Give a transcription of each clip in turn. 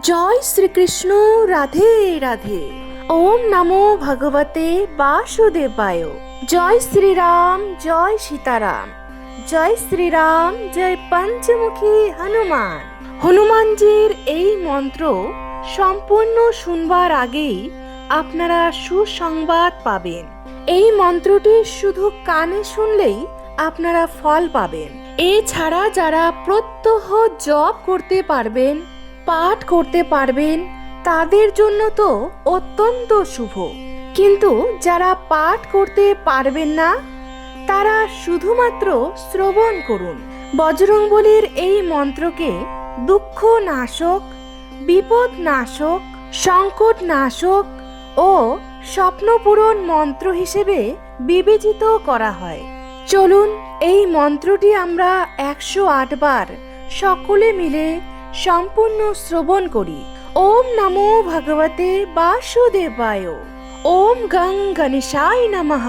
জয় শ্রীকৃষ্ণ। রাধে রাধে। ওম নমো ভগবতে বাসুদেবায়। জয় শ্রীরাম, জয় সীতারাম, জয় শ্রীরাম, জয় পঞ্চমুখী হনুমান। হনুমানজির এই মন্ত্র সম্পূর্ণ শুনবার আগেই আপনারা সুসংবাদ পাবেন। এই মন্ত্রটি শুধু কানে শুনলেই আপনারা ফল পাবেন। এছাড়া যারা প্রত্যহ জপ করতে পারবেন, পাঠ করতে পারবেন, তাদের জন্য তো অত্যন্ত শুভ। কিন্তু যারা পাঠ করতে পারবেন না, তারা শুধুমাত্র শ্রবণ করুন। বজরংবলীর এই মন্ত্রকে দুঃখ নাশক, বিপদ নাশক, সংকট নাশক ও স্বপ্নপূরণ মন্ত্র হিসেবে বিবেচিত করা হয়। চলুন এই মন্ত্রটি আমরা 108 বার সকলে মিলে সম্পূর্ণ শ্রবণ করি। ওম নমো ভগবতে বাসুদেবায়। ওম গং গণেশায় নমঃ।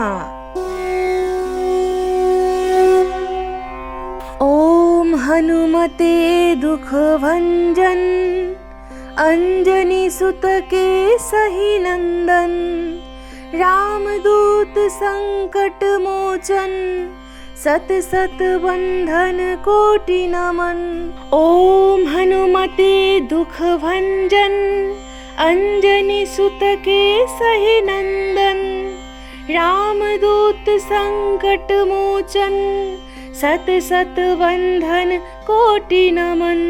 ওম হনুমতে দুঃখ ভঞ্জন अंजनी सुत के सही नंदन, रामदूत संकट मोचन, सत सत बंधन कोटि नमन। ओम हनुमते दुख भंजन अंजनी सुत के सही नंदन, रामदूत संकट मोचन, सत सत बंधन कोटि नमन।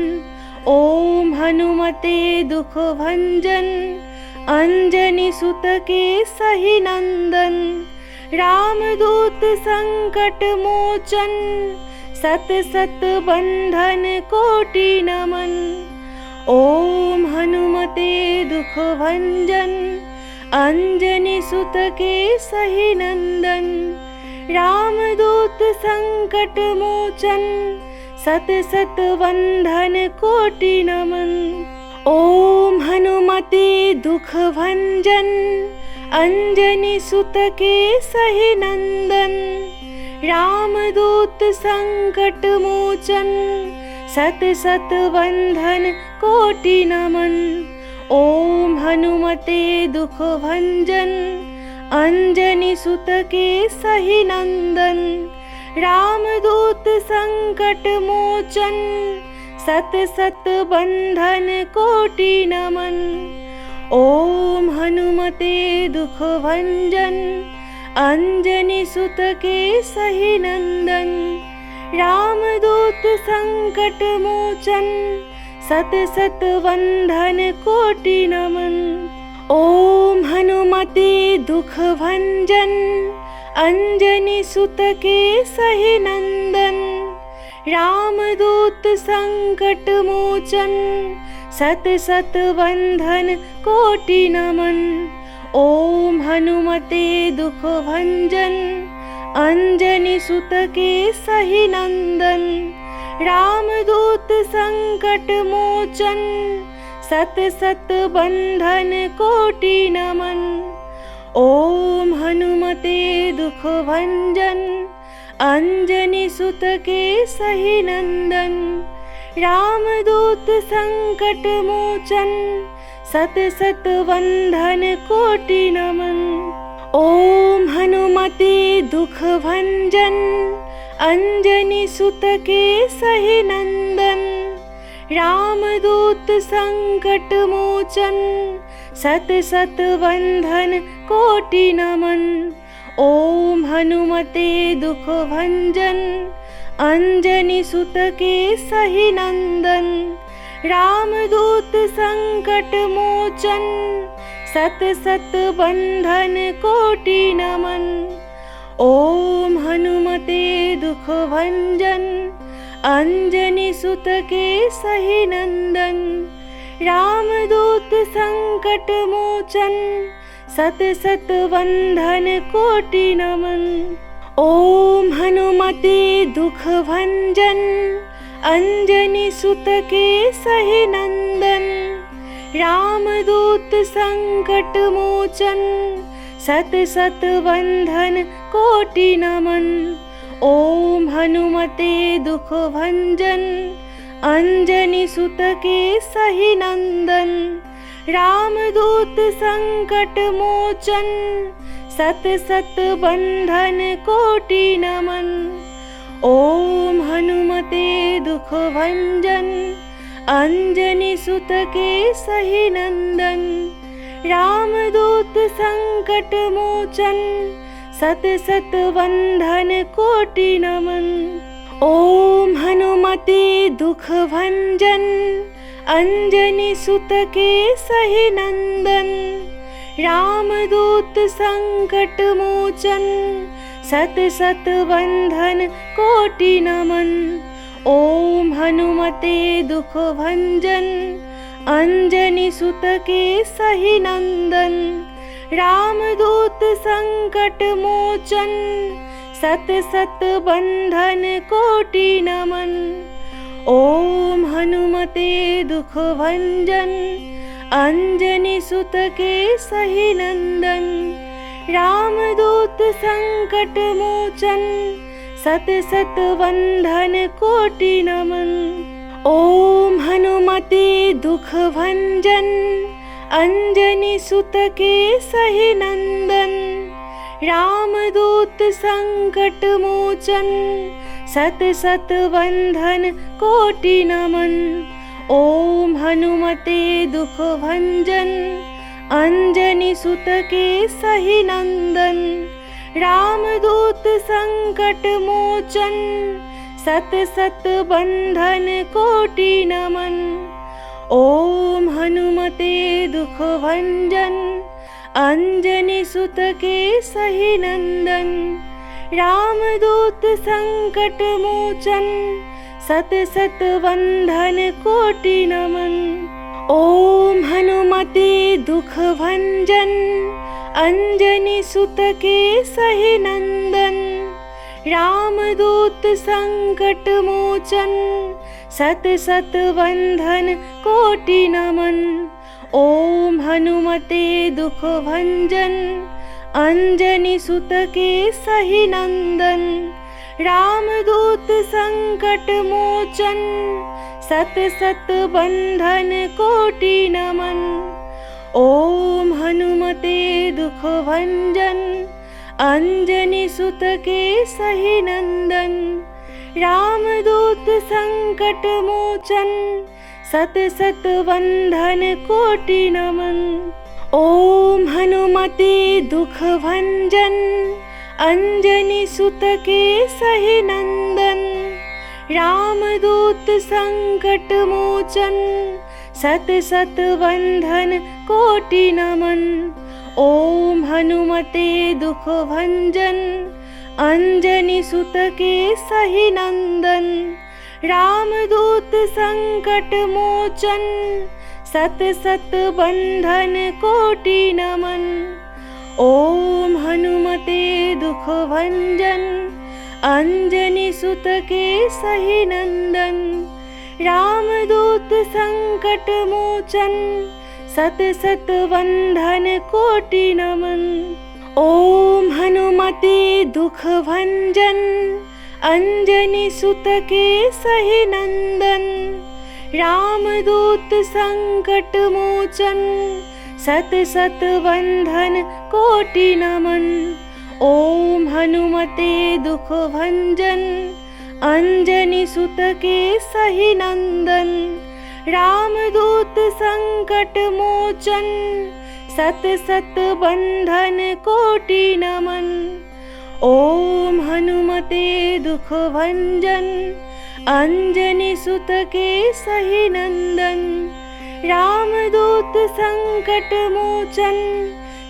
ओम हनुमते दुख भंजन अंजनी सुत के सही नंदन, रामदूत संकट मोचन, सत सत बंधन कोटि नमन। ओम हनुमते दुख भंजन अंजनी सुत के सही नंदन, रामदूत संकट मोचन, सत सत बंधन कोटि नमन। ओम हनुमते दुख भंजन अंजनी सुत के सही नंदन, रामदूत संकट मोचन, सत सत बंधन कोटि नमन। ओम हनुमते दुख भंजन अंजनी सुत के सही नंदन, रामदूत संकट मोचन, सत सत बंधन कोटि नमन। ओम हनुमते दुख भंजन अंजनी सुत के सही नंदन, रामदूत संकट मोचन, सत सत बंधन कोटि नमन। ओम हनुमते दुख भंजन अंजनी सुत के सही नंदन, रामदूत संकट मोचन, सत सत बंधन कोटि नमन। ओम हनुमते दुख भंजन अंजनी सुत के सही नंदन, रामदूत संकट मोचन, सत सत बंधन कोटि नमन। ओम हनुमते दुख भंजन अंजनी सुत के सही नंदन, रामदूत संकट मोचन, सत सत बंधन कोटि नमन। ओम हनुमते दुख भंजन अंजनी सुत के सही नंदन, रामदूत संकट मोचन, सत सत बंधन कोटि नमन। ओम हनुमते दुख भंजन अंजनी सुत के सही नंदन, रामदूत संकट मोचन, सत सत बंधन कोटि नमन। ओम हनुमते दुख भंजन अंजनी सुत के सही नंदन, रामदूत संकट मोचन, सत सत बंधन कोटि नमन। ओम हनुमते दुख भंजन अंजनी सुत के सही नंदन, रामदूत संकट मोचन, सत सत बंधन कोटि नमन। ओम हनुमते दुख भंजन अंजनी सुत के सही नंदन, रामदूत संकट मोचन, सत सत बंधन कोटि नमन। ओम हनुमते दुख भंजन, अंजनी सुत केसहि नंदन। रामदूत संकट मोचन, सत सत बंधन कोटि नमन। ओम हनुमते दुख भंजन, अंजनी सुत केसहि नंदन। रामदूत संकट मोचन, सत सत बंधन कोटि नमन। ओम हनुमते दुख भंजन, अंजनी सुत केसहि नंदन। रामदूत संकट मोचन, सत सत बंधन कोटि नमन। ओम हनुमते दुख भंजन, अंजनी सुत केसहि नंदन। रामदूत संकट मोचन, सत सत बंधन कोटि नमन। ओम हनुमते दुख भंजन, अंजनी सुत केसहि नंदन। रामदूत संकट मोचन, सत सत बंधन कोटि नमन। ओम हनुमते दुख भंजन, अंजनी सुत केसहि नंदन। रामदूत संकट मोचन, सत सत बंधन कोटि नमन। ओम हनुमते दुख भंजन, अंजनी सुत केसहि नंदन। रामदूत संकट मोचन, सत सत बंधन कोटि नमन। ओम हनुमते दुख भंजन, अंजनी सुत केसहि नंदन। रामदूत संकट मोचन, सत सत बंधन कोटि नमन। ओम हनुमते दुख भंजन, अंजनी सुत केसहि नंदन। रामदूत संकट मोचन, सत सत बंधन कोटि नमन। ओम हनुमते दुख भंजन, अंजनी सुत केसहि नंदन। रामदूत संकट मोचन, सत सत बंधन कोटि नमन। ओम हनुमते दुख भंजन, अंजनी सुत केसहि नंदन। रामदूत संकट मोचन, सत सत बंधन कोटि नमन। ओम हनुमते दुख भंजन, अंजनी सुत केसहि नंदन। रामदूत संकट मोचन, सत सत बंधन कोटि नमन। ओम हनुमते दुख भंजन, अंजनी सुत केसहि नंदन। रामदूत संकट मोचन, सत सत बंधन कोटि नमन। ओम हनुमते दुख भंजन, अंजनी सुत केसहि नंदन। रामदूत संकट मोचन, सत सत बंधन कोटि नमन। ओम हनुमते दुख भंजन, अंजनी सुत केसहि नंदन। रामदूत संकट मोचन, सत सत बंधन कोटि नमन। ओम हनुमते दुख भंजन, अंजनी सुत केसहि नंदन। रामदूत संकट मोचन,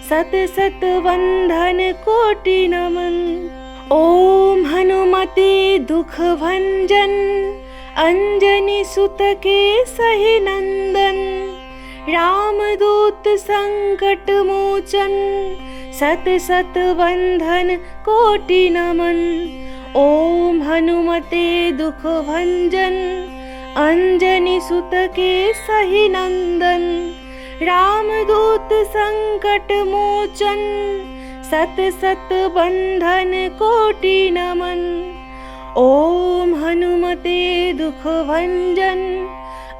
सत सत बंधन कोटि नमन। ओम हनुमते दुख भंजन, अंजनी सुत केसहि नंदन। रामदूत संकट मोचन, सत सत बंधन कोटि नमन। ओम हनुमते दुख भंजन, अंजनी सुत केसहि नंदन। रामदूत संकट मोचन, सत सत बंधन कोटि नमन। ओम हनुमते दुख भंजन,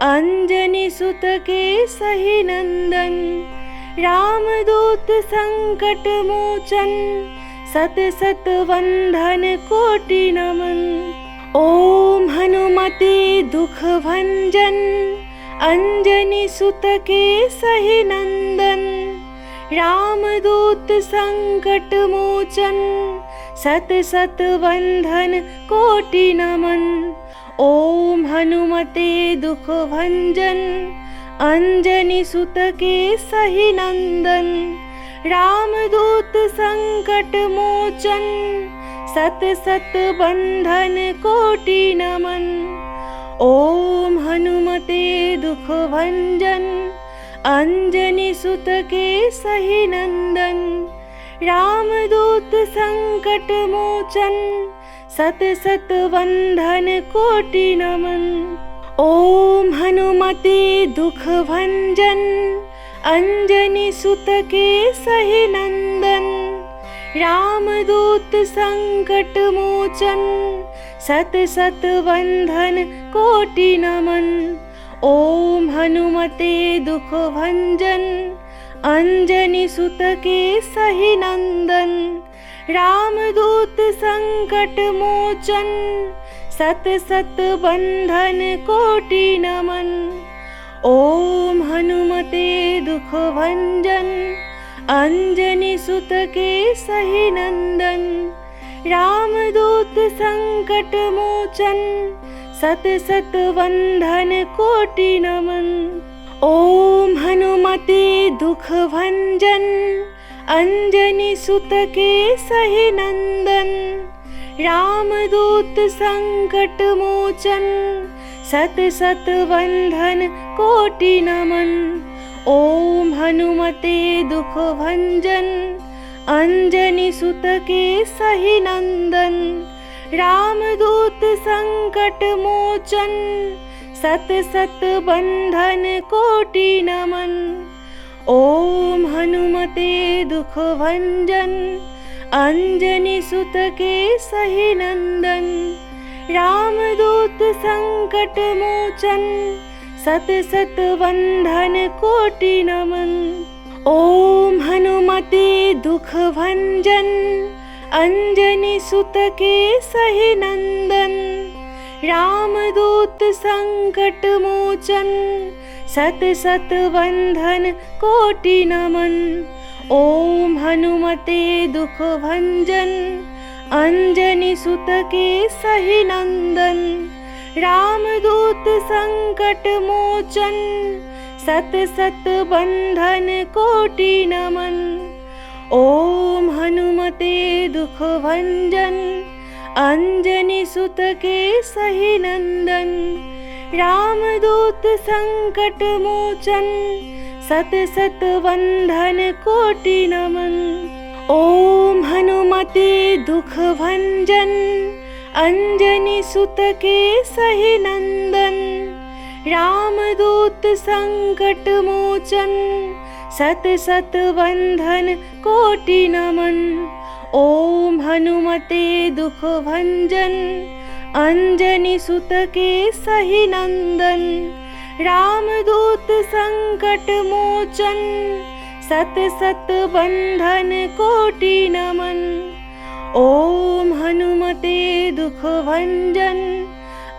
अंजनी सुत के सही नंदन, रामदूत संकट मोचन, सत सत वंदन कोटि नमन। ओम हनुमते दुख भंजन, अंजनी सुत के सही नंदन, रामदूत संकट मोचन, सत सत वंदन कोटि नमन। ओम हनुमते दुख भंजन, अंजनी सुत के सही नंदन, रामदूत संकट मोचन, सत सत वंदन कोटि नमन। ओम हनुमते दुख भंजन, अंजनी सुत के सही नंदन, रामदूत संकट मोचन, सत सत वंदन कोटि नमन। ओम हनुमते दुख भंजन, अंजनी सुत के सही नंदन, रामदूत संकट मोचन, सत सत वंदन कोटि नमन। ओम हनुमते दुख भंजन, अंजनी सुत के सही नंदन, रामदूत संकट मोचन, सत सत वंदन कोटि नमन। ओम हनुमते दुख भंजन, अंजनी सुत के सही नंदन, रामदूत संकट मोचन, सत सत वंदन कोटि नमन। ओम हनुमते दुख भंजन, अंजनी सुत के सही नंदन, रामदूत संकट मोचन, सत सत वंदन कोटि नमन। ओम हनुमते दुख भंजन, अंजनी सुत के सही नंदन, रामदूत संकट मोचन, सत सत वंदन कोटि नमन। ओम हनुमते दुख भंजन, अंजनी सुत के सही नंदन, रामदूत संकट मोचन, सत सत वंदन कोटि नमन। ओम हनुमते दुख भंजन, अंजनी सुत के सही नंदन, रामदूत संकट मोचन, सत सत वंदन कोटि नमन। ओम हनुमते दुख भंजन, अंजनी सुत के सही नंदन, रामदूत संकट मोचन, सत सत वंदन कोटि नमन। ओम हनुमते दुख भंजन, अंजनी सुत के सही नंदन, रामदूत संकट मोचन, सत सत वंदन कोटि नमन। ओम हनुमते दुख भंजन, अंजनी सुत के सही नंदन, रामदूत संकट मोचन, सत सत वंदन कोटि नमन। ओम हनुमते दुख भंजन, अंजनी सुत के सही नंदन, रामदूत संकट मोचन, सत सत वंदन कोटि नमन। ओम हनुमते दुख भंजन,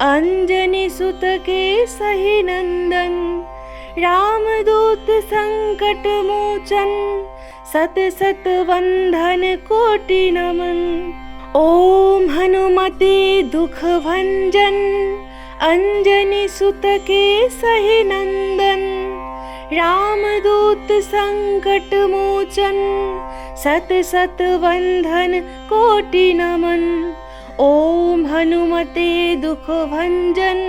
अंजनी सुत के सही नंदन, रामदूत संकट मोचन, सत सत वंदन कोटि नमन। ओम हनुमते दुख भंजन, अंजनी सुत के सही नंदन, रामदूत संकट मोचन, सत सत वंदन कोटि नमन। ओम हनुमते दुख भंजन,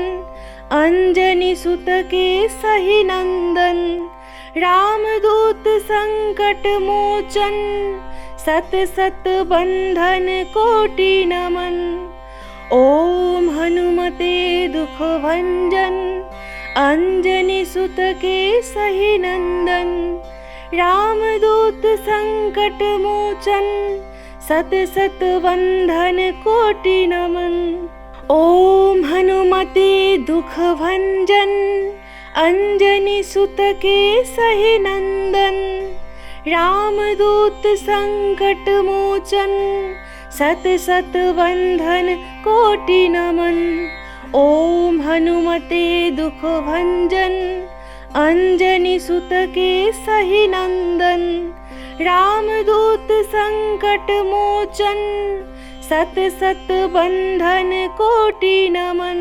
अंजनी सुत के सही नंदन, रामदूत संकट मोचन, सत सत वंदन कोटि नमन। ओम हनुमते दुख भंजन, अंजनी सुत के सही नंदन, रामदूत संकट मोचन, सत सत वंदन कोटि नमन। ओम हनुमते दुख भंजन, अंजनी सुत के सही नंदन, रामदूत संकट मोचन, सत सत बंधन कोटि नमन। ओम हनुमते दुख भंजन, अंजनी सुत के सही नंदन, रामदूत संकट मोचन, सत सत बंधन कोटि नमन।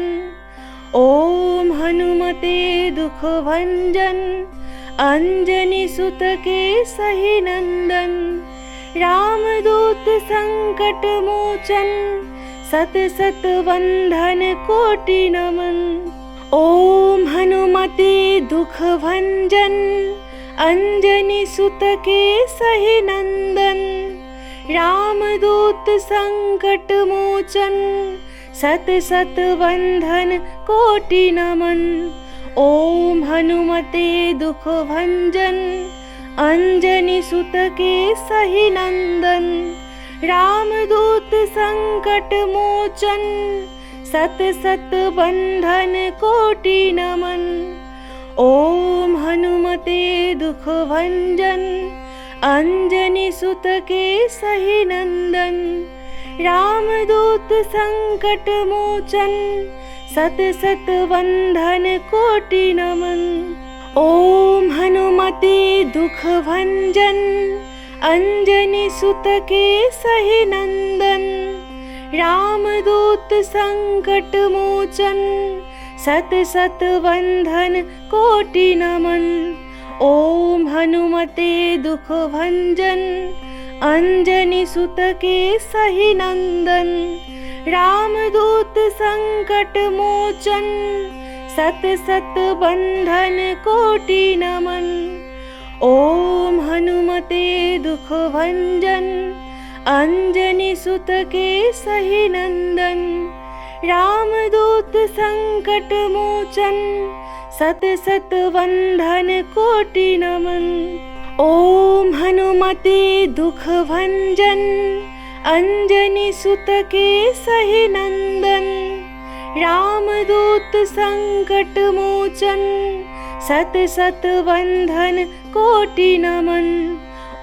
ओम हनुमते दुख भंजन, अंजनी सुत के सही नंदन, रामदूत संकट मोचन, सत सत बंधन कोटि नमन। ओम हनुमते दुख भंजन, अंजनी सुत के सही नंदन, रामदूत संकट मोचन, सत सत बंधन कोटि नमन। ओम हनुमते दुख भंजन, अंजनी सुत के सही नंदन, रामदूत संकट मोचन, सत सत बंधन कोटि नमन। ओम हनुमते दुख भंजन, अंजनी सुत के सही नंदन, रामदूत संकट मोचन, सत सत बंधन कोटि नमन। ओम हनुमते दुख भंजन, अंजनी सुत के सही नंदन, रामदूत संकट मोचन, सत सत बंधन कोटि नमन। ओम हनुमते दुख भंजन, अंजनी सुत के सही नंदन, रामदूत संकट मोचन, सत सत बंधन कोटि नमन। ओम हनुमते दुख भंजन, अंजनी सुत के सही नंदन, रामदूत संकट मोचन, सत सत बंधन कोटि नमन। ओम हनुमते दुख भंजन, अंजनी सुत के सही नंदन, रामदूत संकट मोचन, सत सत बंधन कोटि नमन।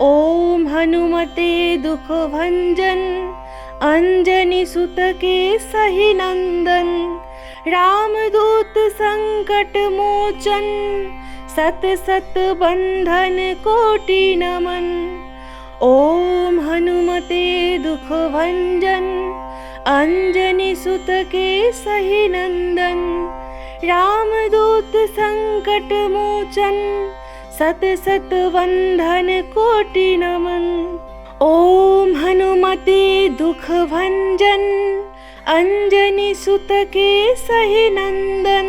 ओम हनुमते दुख भंजन, अंजनी सुत के सही नंदन, रामदूत संकट मोचन, सत सत बंधन कोटि नमन। ओम हनुमते दुख भंजन, अंजनी सुत के सही नंदन, रामदूत संकट मोचन, सत सत बंधन कोटि नमन। ओम हनुमते दुख भंजन, अंजनी सुत के सही नंदन,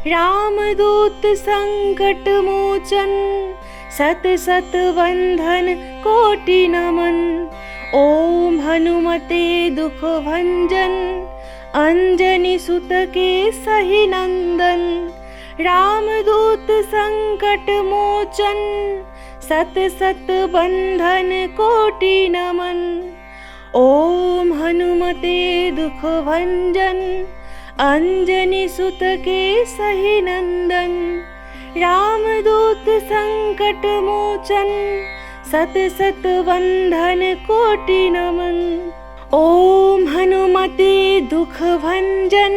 रामदूत संकट मोचन, सत सत बंधन कोटि नमन। ओम हनुमते दुख भंजन, अंजनी सुत के सही नंदन, रामदूत संकट मोचन, सत सत बंधन कोटि नमन। ओम हनुमते दुख भंजन, अंजनी सुत के सही नंदन, रामदूत संकट मोचन, सत सत बंधन कोटि नमन। ओम हनुमते दुख भंजन,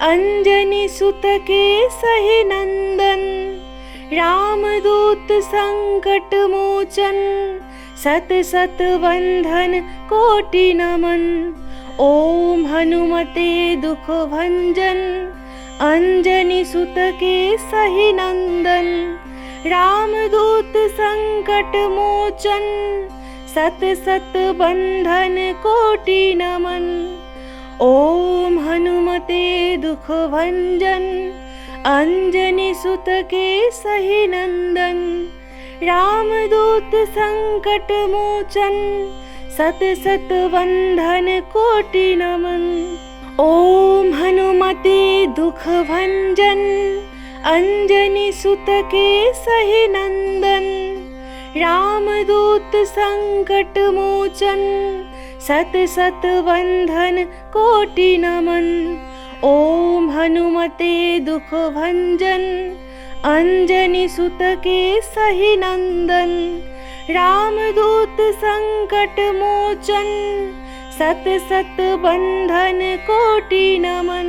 अंजनी सुत के सही नंदन, रामदूत संकट मोचन, सत सत बंधन कोटि नमन। ओम हनुमते दुख भंजन, अंजनी सुत के सही नंदन, रामदूत संकट मोचन, सत सत बंधन कोटि नमन। ओम हनुमते दुख भंजन, अंजनी सुत के सही नंदन, रामदूत संकट मोचन, सत सत बंधन कोटि नमन। ओम हनुमते दुख भंजन, अंजनी सुत के सही नंदन, रामदूत संकट मोचन, सत सत बंधन कोटि नमन। ओम हनुमते दुख भंजन अंजनी सुत के सही नंदन। रामदूत संकट मोचन सत सत बंधन कोटि नमन।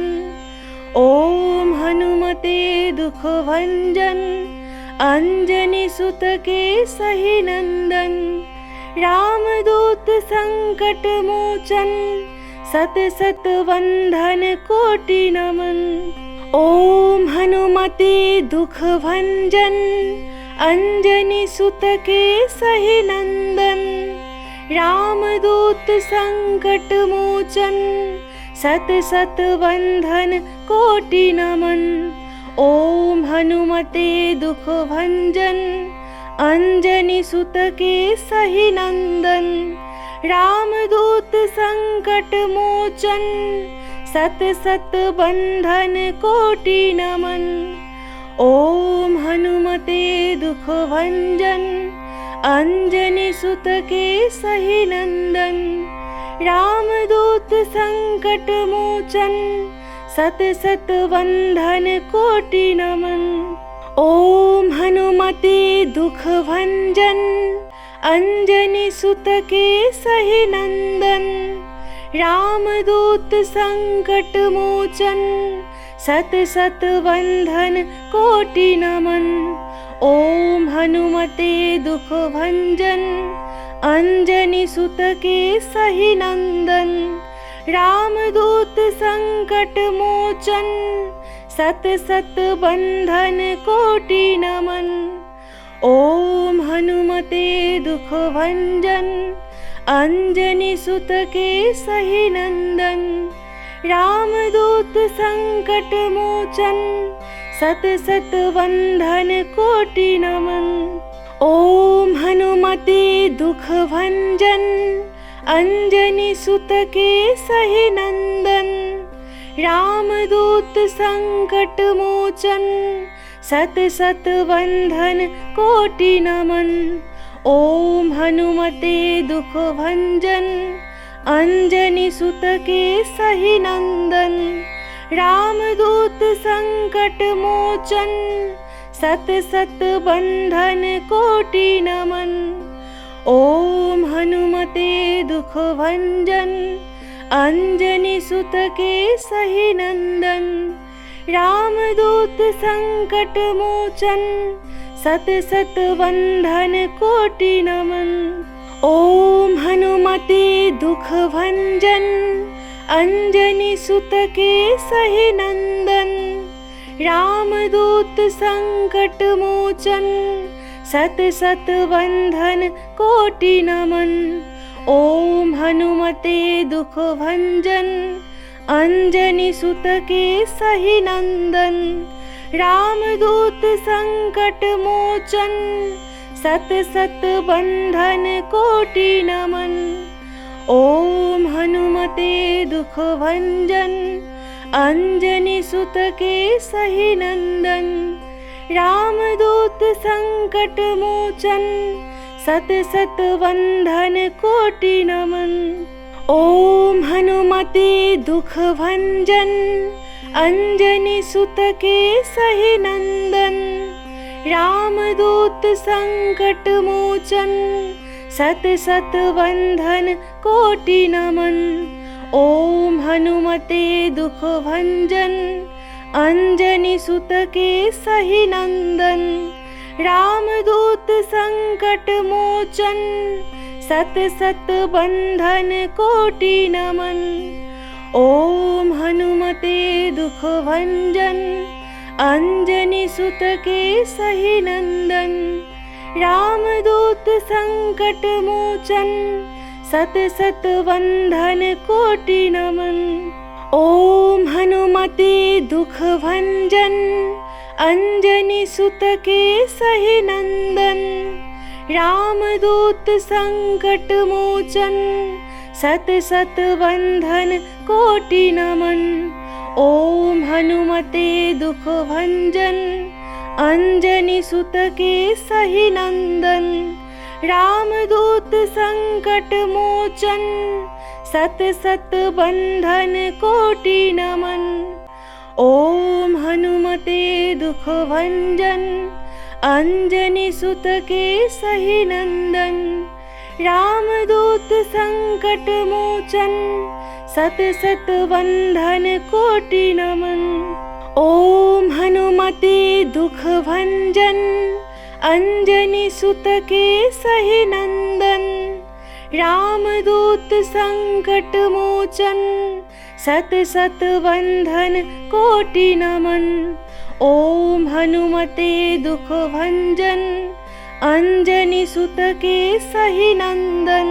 ओम हनुमते दुख भंजन अंजनी सुत के सही नंदन। रामदूत संकट मोचन सत सत बंधन कोटि नमन। ओम हनुमते दुख भंजन अंजनी सुत के सही नंदन। रामदूत संकट मोचन सत सत बंधन कोटि नमन। ओम हनुमते दुख भंजन अंजनी सुत के सही नंदन। रामदूत संकट मोचन सत सत बंधन कोटि नमन। ओम हनुमते दुख भंजन अंजनी सुत के सही नंदन। रामदूत संकट मोचन सत सत बंधन कोटि नमन। ओम हनुमते दुख भंजन अंजनी सुत के सही नंदन। रामदूत संकट मोचन सत सत बंधन कोटि नमन। ओम हनुमते दुख भंजन अंजनी सुत के सही नंदन। रामदूत संकट मोचन सत सत बंधन कोटि नमन। ओम हनुमते दुख भंजन अंजनी सुत के सही नंदन। रामदूत संकट मोचन सत सत बंधन कोटि नमन। ओम हनुमते दुख भंजन अंजनी सुत के सही नंदन। रामदूत संकट मोचन सत सत बंधन कोटि नमन। ओम हनुमते दुख भंजन अंजनी सुत के सही नंदन। रामदूत संकट मोचन सत सत बंधन कोटि नमन। ओम हनुमते दुख भंजन अंजनी सुत के सही नंदन। रामदूत संकट मोचन सत सत बंधन कोटि नमन। ओम हनुमते दुख भंजन अंजनी सुत के सही नंदन। रामदूत संकट मोचन सत सत बंधन कोटि नमन। ओम हनुमते दुख भंजन अंजनी सुत के सही नंदन। रामदूत संकट मोचन सत सत बंधन कोटि नमन। ओम हनुमते दुख भंजन अंजनी सुत के सही नंदन। रामदूत संकट मोचन सत सत बंधन कोटि नमन। ओम हनुमते दुख भंजन अंजनी सुत के सही नंदन। रामदूत संकट मोचन सत सत बंधन कोटि नमन। ओम हनुमते दुख भंजन अंजनी सुत के सही नंदन। रामदूत संकट मोचन सत सत बंधन कोटि नमन। ओम हनुमते दुख भंजन अंजनी सुत के सही नंदन। रामदूत संकट मोचन सत सत बंधन कोटि नमन। ओम हनुमते दुख भंजन अंजनी सुत के सही नंदन। रामदूत संकट मोचन सत सत बंधन कोटि नमन। ओम हनुमते दुख भंजन अंजनी सुत के सही नंदन। रामदूत संकट मोचन सत सत बंधन कोटि नमन। ओम हनुमते दुख भंजन अंजनी सुत के सही नंदन। रामदूत संकट मोचन सत सत बंधन कोटि नमन। ओम हनुमते दुख भंजन अंजनी सुत के सही नंदन। रामदूत संकट मोचन सत सत बंधन कोटि नमन। ओम हनुमते दुख भंजन अंजनी सुत के सही नंदन।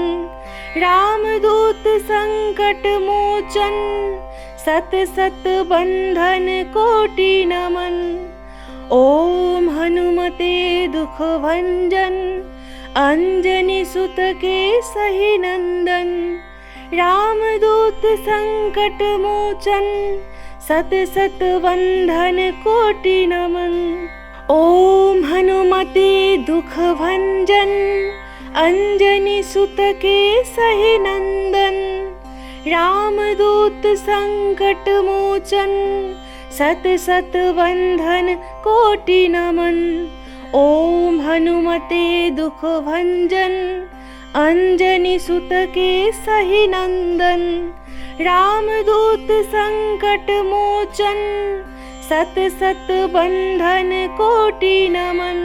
रामदूत संकट मोचन सत सत बंधन कोटि नमन। ओम हनुमते दुख भंजन अंजनी सुत के सही नंदन। रामदूत संकट मोचन सत सत बंधन कोटि नमन। ओम हनुमते दुख भंजन अंजनी सुत के सही नंदन। रामदूत संकट मोचन सत सत बंधन कोटि नमन। ओम हनुमते दुख भंजन अंजनी सुत के सही नंदन। रामदूत संकट मोचन सत सत बंधन कोटि नमन।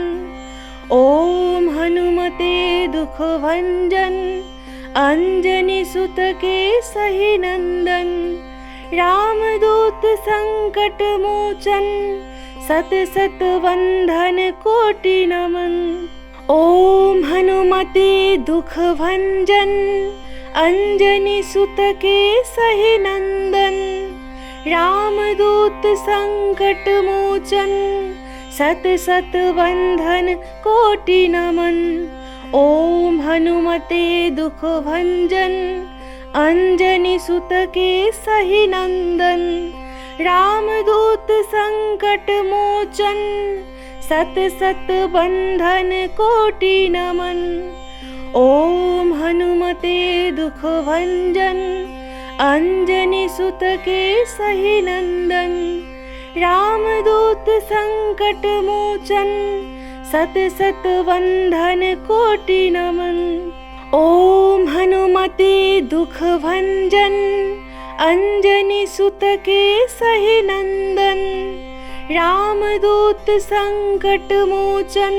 ओम हनुमते दुख भंजन अंजनी सुत के सही नंदन। रामदूत संकट मोचन सत सत बंधन कोटि नमन। ओम हनुमते दुख भंजन अंजनी सुत के सही नंदन। रामदूत संकट मोचन सत सत बंधन कोटि नमन। ओम हनुमते दुख भंजन अंजनी सुत के सही नंदन। रामदूत संकट मोचन सत सत बंधन कोटि नमन। ओम हनुमते दुख भंजन अंजनी सुत के सही नंदन। रामदूत संकट मोचन सत सत बंधन कोटि नमन। ओम हनुमते दुख भंजन अंजनी सुत के सही नंदन। रामदूत संकट मोचन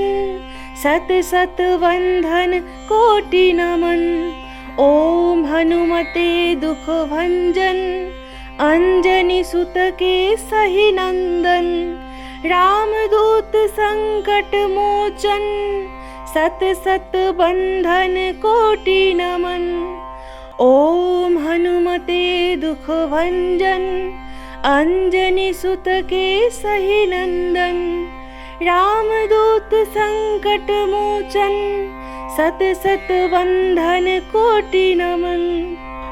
सत सत बंधन कोटि नमन। ओम हनुमते दुख भंजन अंजनी सुत के सही नंदन। रामदूत संकट मोचन सत सत बंधन कोटि नमन। ओम हनुमते दुख भंजन अंजनी सुत के सही नंदन। रामदूत संकट मोचन सत सत बंधन कोटि नमन।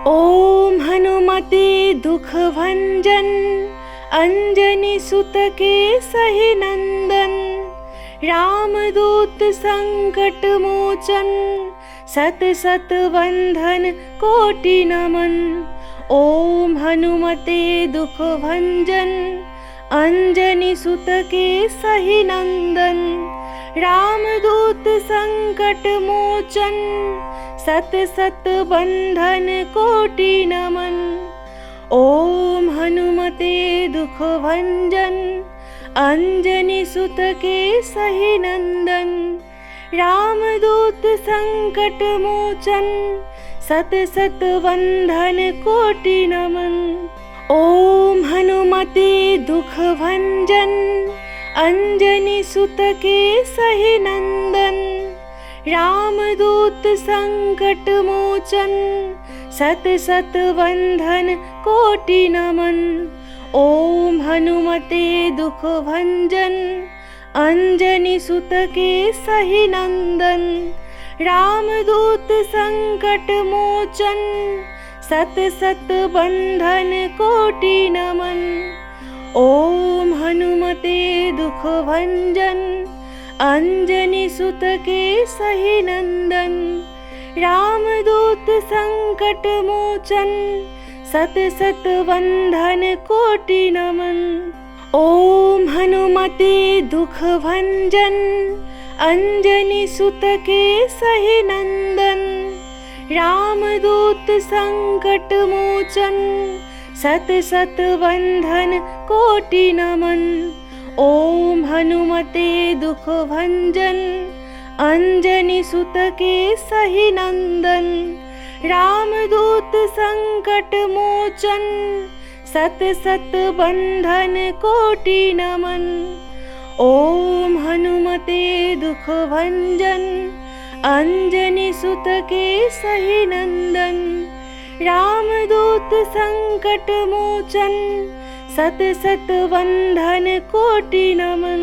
ओम हनुमते दुख भंजन अंजनी सुत के सही नंदन। रामदूत संकट मोचन सत सत बंधन कोटि नमन। ओम हनुमते दुख भंजन अंजनी सुत के सही नंदन। रामदूत संकट मोचन सत सत बंधन कोटि नमन। ओम हनुमते दुख भंजन अंजनी सुत के सही नंदन। रामदूत संकट मोचन सत सत बंधन कोटि नमन। ओम हनुमते दुख भंजन अंजनी सुत के सही नंदन। रामदूत संकट मोचन सत सत बंधन कोटि नमन। ओम हनुमते दुख भंजन अंजनी सुत के सही नंदन। रामदूत संकट मोचन सत सत बंधन कोटि नमन। ओम हनुमते दुख भंजन अंजनी सुत के सही नंदन। रामदूत संकट मोचन सत सत वंदन कोटि नमन। ओम हनुमते दुख भंजन अंजनी सुत के सही नंदन। रामदूत संकट मोचन सत सत वंदन कोटि नमन। ओम हनुमते दुख भंजन अंजनी सुत के सही नंदन। रामदूत संकट मोचन सत सत वंदन कोटि नमन। ओम हनुमते दुख भंजन अंजनी सुत के सही नंदन। रामदूत संकट मोचन सत सत वंदन कोटि नमन।